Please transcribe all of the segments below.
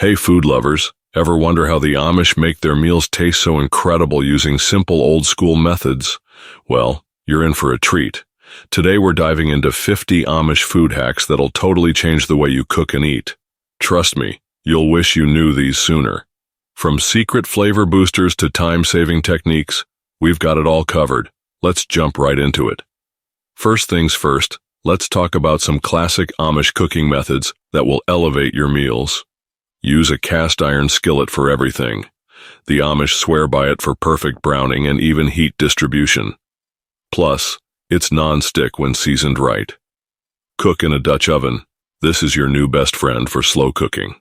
Hey food lovers, ever wonder how the Amish make their meals taste so incredible using simple old-school methods? Well, you're in for a treat. Today we're diving into 50 Amish food hacks that'll totally change the way you cook and eat. Trust me, you'll wish you knew these sooner. From secret flavor boosters to time-saving techniques, we've got it all covered. Let's jump right into it. First things first, let's talk about some classic Amish cooking methods that will elevate your meals. Use a cast iron skillet for everything. The Amish swear by it for perfect browning and even heat distribution. Plus, it's non-stick when seasoned right. Cook in a Dutch oven. This is your new best friend for slow cooking.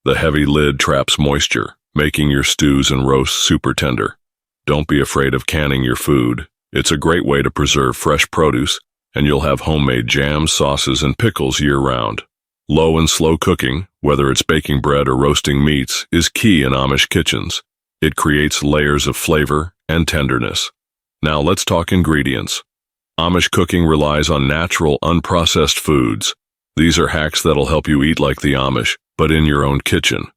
The heavy lid traps moisture, making your stews and roasts super tender. Don't be afraid of canning your food. It's a great way to preserve fresh produce, and you'll have homemade jams, sauces, and pickles year-round. Low and slow cooking, whether it's baking bread or roasting meats, is key in Amish kitchens. It creates layers of flavor and tenderness. Now let's talk ingredients. Amish cooking relies on natural, unprocessed foods. These are hacks that'll help you eat like the Amish, but in your own kitchen.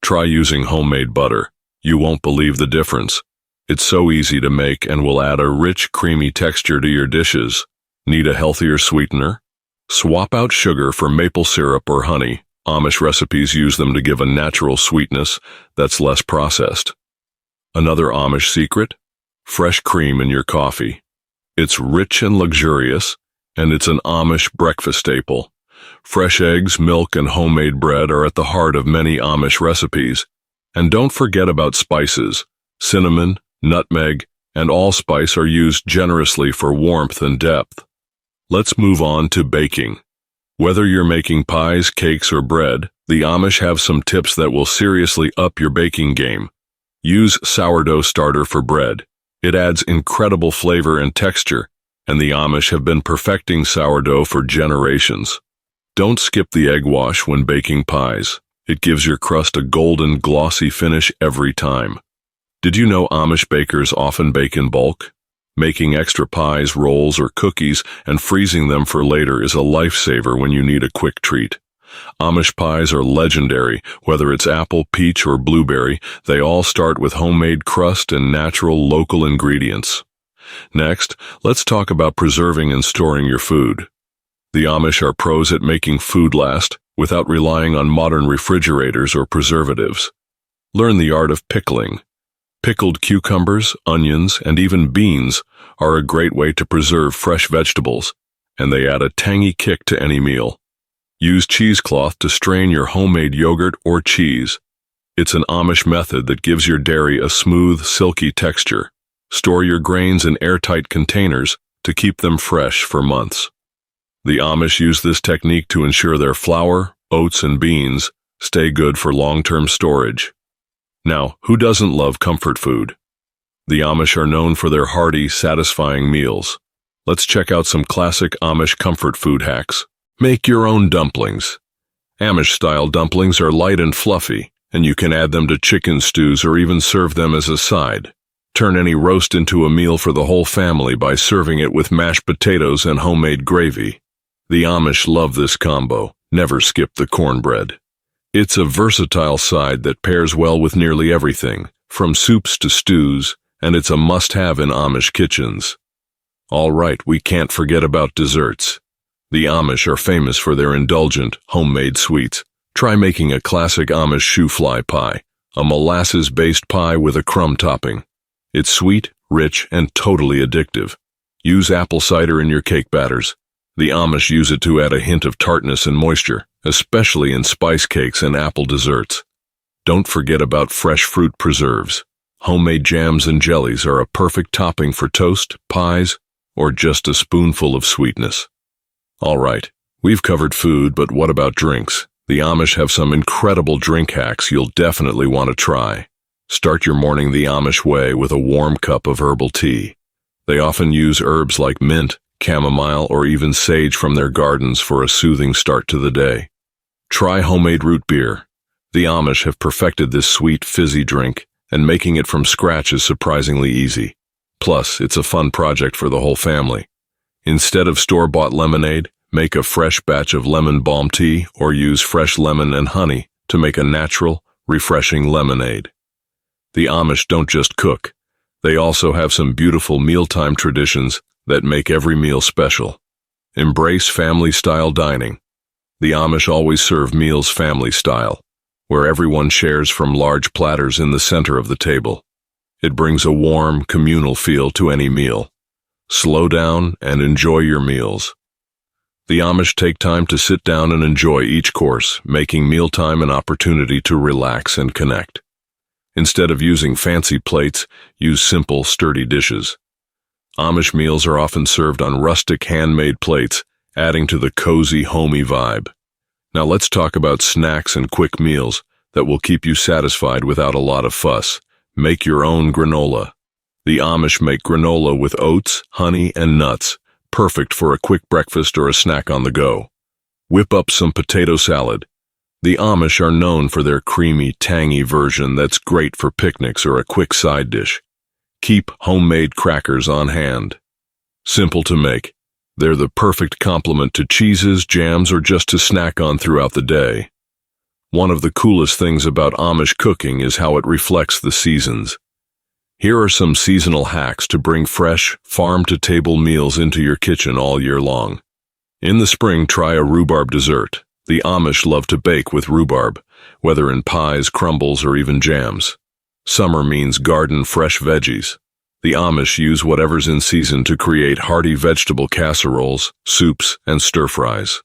Try using homemade butter. You won't believe the difference. It's so easy to make and will add a rich, creamy texture to your dishes. Need a healthier sweetener? Swap out sugar for maple syrup or honey. Amish recipes use them to give a natural sweetness that's less processed. Another Amish secret? Fresh cream in your coffee. It's rich and luxurious, and it's an Amish breakfast staple. Fresh eggs, milk, and homemade bread are at the heart of many Amish recipes. And don't forget about spices. Cinnamon, nutmeg, and allspice are used generously for warmth and depth. Let's move on to baking. Whether you're making pies, cakes, or bread, the Amish have some tips that will seriously up your baking game. Use sourdough starter for bread. It adds incredible flavor and texture, and the Amish have been perfecting sourdough for generations. Don't skip the egg wash when baking pies. It gives your crust a golden, glossy finish every time. Did you know Amish bakers often bake in bulk? Making extra pies, rolls, or cookies and freezing them for later is a lifesaver when you need a quick treat. Amish pies are legendary. Whether it's apple, peach, or blueberry, they all start with homemade crust and natural local ingredients. Next, let's talk about preserving and storing your food. The Amish are pros at making food last without relying on modern refrigerators or preservatives. Learn the art of pickling. Pickled cucumbers, onions, and even beans are a great way to preserve fresh vegetables, and they add a tangy kick to any meal. Use cheesecloth to strain your homemade yogurt or cheese. It's an Amish method that gives your dairy a smooth, silky texture. Store your grains in airtight containers to keep them fresh for months. The Amish use this technique to ensure their flour, oats, and beans stay good for long-term storage. Now, who doesn't love comfort food? The Amish are known for their hearty, satisfying meals. Let's check out some classic Amish comfort food hacks. Make your own dumplings. Amish-style dumplings are light and fluffy, and you can add them to chicken stews or even serve them as a side. Turn any roast into a meal for the whole family by serving it with mashed potatoes and homemade gravy. The Amish love this combo. Never skip the cornbread. It's a versatile side that pairs well with nearly everything, from soups to stews, and it's a must-have in Amish kitchens. All right, we can't forget about desserts. The Amish are famous for their indulgent, homemade sweets. Try making a classic Amish shoe-fly pie, a molasses-based pie with a crumb topping. It's sweet, rich, and totally addictive. Use apple cider in your cake batters. The Amish use it to add a hint of tartness and moisture, especially in spice cakes and apple desserts. Don't forget about fresh fruit preserves. Homemade jams and jellies are a perfect topping for toast, pies, or just a spoonful of sweetness. All right, we've covered food, but what about drinks? The Amish have some incredible drink hacks you'll definitely want to try. Start your morning the Amish way with a warm cup of herbal tea. They often use herbs like mint, chamomile, or even sage from their gardens for a soothing start to the day. Try homemade root beer. The Amish have perfected this sweet, fizzy drink, and making it from scratch is surprisingly easy. Plus, it's a fun project for the whole family. Instead of store-bought lemonade, make a fresh batch of lemon balm tea or use fresh lemon and honey to make a natural, refreshing lemonade. The Amish don't just cook. They also have some beautiful mealtime traditions that make every meal special. Embrace family-style dining. The Amish always serve meals family-style, where everyone shares from large platters in the center of the table. It brings a warm, communal feel to any meal. Slow down and enjoy your meals. The Amish take time to sit down and enjoy each course, making mealtime an opportunity to relax and connect. Instead of using fancy plates, use simple, sturdy dishes. Amish meals are often served on rustic, handmade plates, adding to the cozy, homey vibe. Now let's talk about snacks and quick meals that will keep you satisfied without a lot of fuss. Make your own granola. The Amish make granola with oats, honey, and nuts, perfect for a quick breakfast or a snack on the go. Whip up some potato salad. The Amish are known for their creamy, tangy version that's great for picnics or a quick side dish. Keep homemade crackers on hand. Simple to make. They're the perfect complement to cheeses, jams, or just to snack on throughout the day. One of the coolest things about Amish cooking is how it reflects the seasons. Here are some seasonal hacks to bring fresh, farm-to-table meals into your kitchen all year long. In the spring, try a rhubarb dessert. The Amish love to bake with rhubarb, whether in pies, crumbles, or even jams. Summer means garden fresh veggies. The Amish use whatever's in season to create hearty vegetable casseroles, soups, and stir-fries.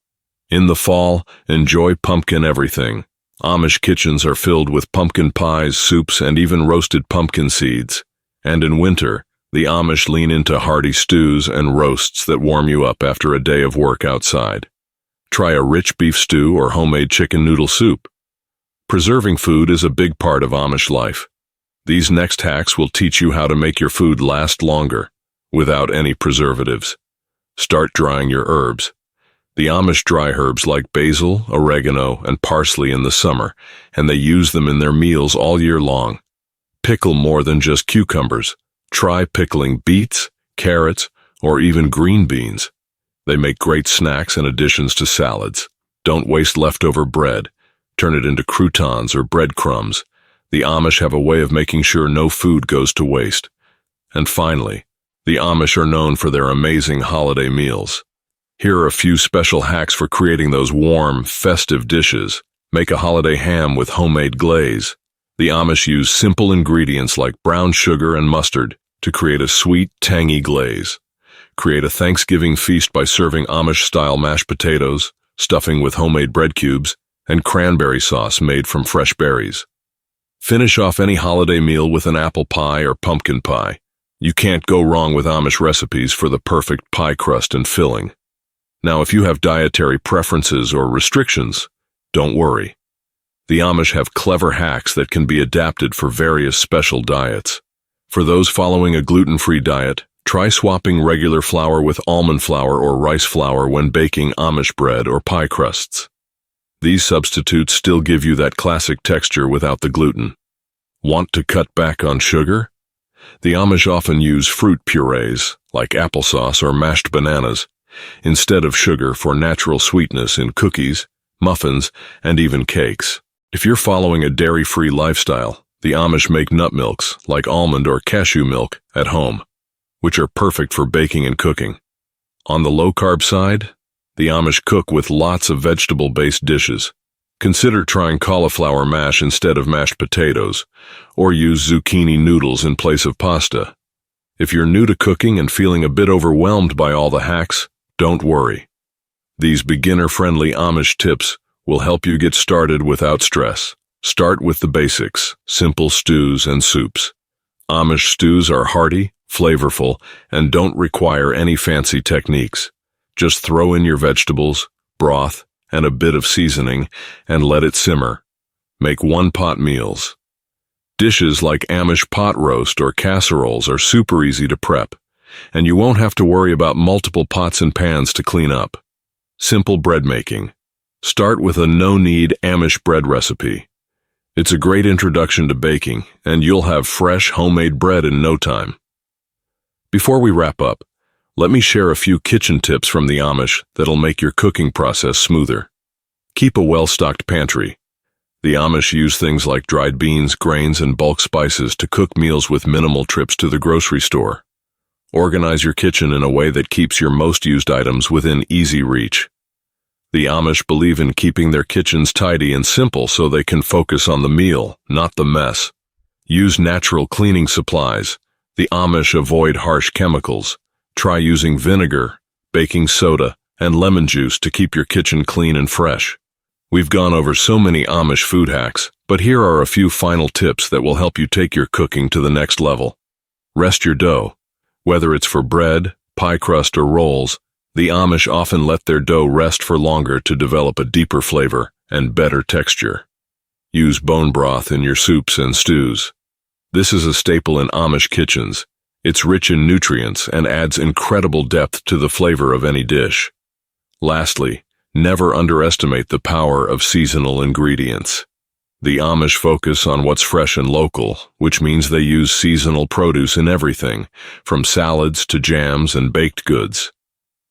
In the fall, enjoy pumpkin everything. Amish kitchens are filled with pumpkin pies, soups, and even roasted pumpkin seeds. And in winter, the Amish lean into hearty stews and roasts that warm you up after a day of work outside. Try a rich beef stew or homemade chicken noodle soup. Preserving food is a big part of Amish life. These next hacks will teach you how to make your food last longer, without any preservatives. Start drying your herbs. The Amish dry herbs like basil, oregano, and parsley in the summer, and they use them in their meals all year long. Pickle more than just cucumbers. Try pickling beets, carrots, or even green beans. They make great snacks and additions to salads. Don't waste leftover bread. Turn it into croutons or breadcrumbs. The Amish have a way of making sure no food goes to waste. And finally, the Amish are known for their amazing holiday meals. Here are a few special hacks for creating those warm, festive dishes. Make a holiday ham with homemade glaze. The Amish use simple ingredients like brown sugar and mustard to create a sweet, tangy glaze. Create a Thanksgiving feast by serving Amish-style mashed potatoes, stuffing with homemade bread cubes, and cranberry sauce made from fresh berries. Finish off any holiday meal with an apple pie or pumpkin pie. You can't go wrong with Amish recipes for the perfect pie crust and filling. Now, if you have dietary preferences or restrictions, don't worry. The Amish have clever hacks that can be adapted for various special diets. For those following a gluten-free diet, try swapping regular flour with almond flour or rice flour when baking Amish bread or pie crusts. These substitutes still give you that classic texture without the gluten. Want to cut back on sugar? The Amish often use fruit purees, like applesauce or mashed bananas, instead of sugar for natural sweetness in cookies, muffins, and even cakes. If you're following a dairy-free lifestyle, the Amish make nut milks, like almond or cashew milk, at home, which are perfect for baking and cooking. On the low-carb side, the Amish cook with lots of vegetable-based dishes. Consider trying cauliflower mash instead of mashed potatoes, or use zucchini noodles in place of pasta. If you're new to cooking and feeling a bit overwhelmed by all the hacks, don't worry. These beginner-friendly Amish tips will help you get started without stress. Start with the basics, simple stews and soups. Amish stews are hearty, flavorful, and don't require any fancy techniques. Just throw in your vegetables, broth, and a bit of seasoning, and let it simmer. Make one-pot meals. Dishes like Amish pot roast or casseroles are super easy to prep, and you won't have to worry about multiple pots and pans to clean up. Simple bread making. Start with a no-knead Amish bread recipe. It's a great introduction to baking, and you'll have fresh, homemade bread in no time. Before we wrap up, let me share a few kitchen tips from the Amish that'll make your cooking process smoother. Keep a well-stocked pantry. The Amish use things like dried beans, grains, and bulk spices to cook meals with minimal trips to the grocery store. Organize your kitchen in a way that keeps your most used items within easy reach. The Amish believe in keeping their kitchens tidy and simple so they can focus on the meal, not the mess. Use natural cleaning supplies. The Amish avoid harsh chemicals. Try using vinegar, baking soda, and lemon juice to keep your kitchen clean and fresh. We've gone over so many Amish food hacks, but here are a few final tips that will help you take your cooking to the next level. Rest your dough. Whether it's for bread, pie crust, or rolls, the Amish often let their dough rest for longer to develop a deeper flavor and better texture. Use bone broth in your soups and stews. This is a staple in Amish kitchens. It's rich in nutrients and adds incredible depth to the flavor of any dish. Lastly, never underestimate the power of seasonal ingredients. The Amish focus on what's fresh and local, which means they use seasonal produce in everything, from salads to jams and baked goods.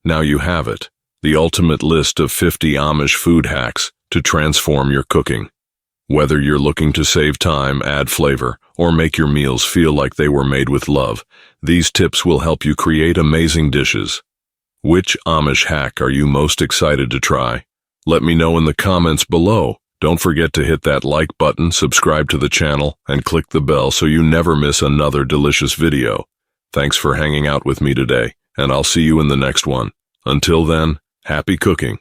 Now you have it, the ultimate list of 50 Amish food hacks to transform your cooking. Whether you're looking to save time, add flavor, or make your meals feel like they were made with love, these tips will help you create amazing dishes. Which Amish hack are you most excited to try? Let me know in the comments below. Don't forget to hit that like button, subscribe to the channel, and click the bell so you never miss another delicious video. Thanks for hanging out with me today, and I'll see you in the next one. Until then, happy cooking.